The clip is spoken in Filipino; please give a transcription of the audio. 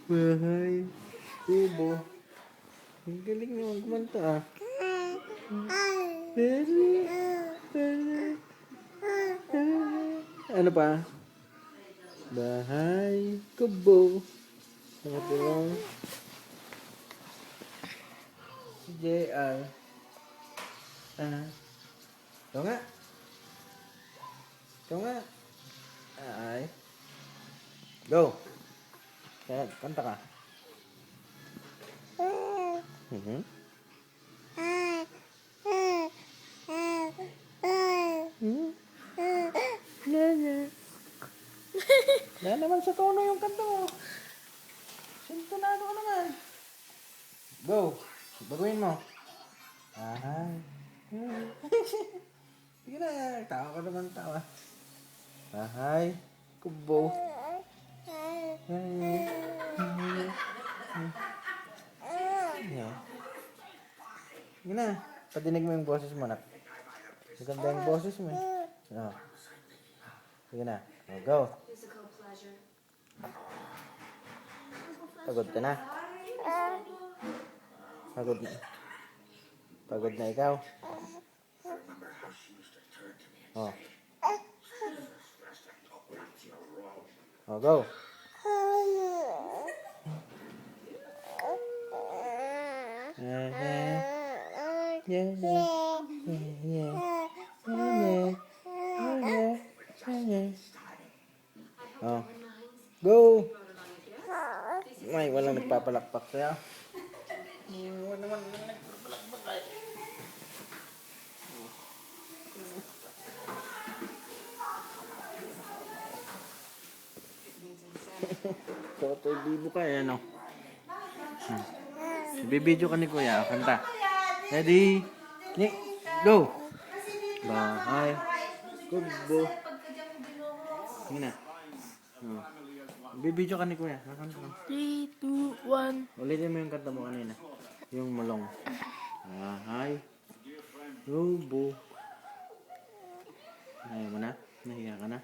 Bahay. Kubo. Ang galing naman kumanta ah. Very. Ano pa? Bahay. Kubo. Ano pa lang? Si JR. Ito nga. Ito nga. Ay. Go. Kanta ka. Mhm. Na naman sa tono yung kanta mo. Sintonado ka naman. Go. Baguhin mo. Ay. Sige na. Tawa ka naman tawa. Bahay. Kubo. Sige na. Patinig mo yung boses mo, nak. Maganda yung boses mo eh. Oh. Sige na. Oh, go. Pagod ka na. Pagod na. Pagod na ikaw. Oh. Oh, go. Oh. Go. Ay, walang nagpapalakpak sa'yo. Wala naman nagpapalakpak ay. Totoy bibo ka eh, ano? Bibidyo ka ni Kuya, kanta. Ready? Go! Bahay. Kubo. Sige na. Bibidyo ka ni Kuya, kakanta ka. 3, 2, 1. Ulitin mo yung kanta mo kanina. Yung malong. Bahay. Kubo. Ayaw mo na? Nahiya ka na?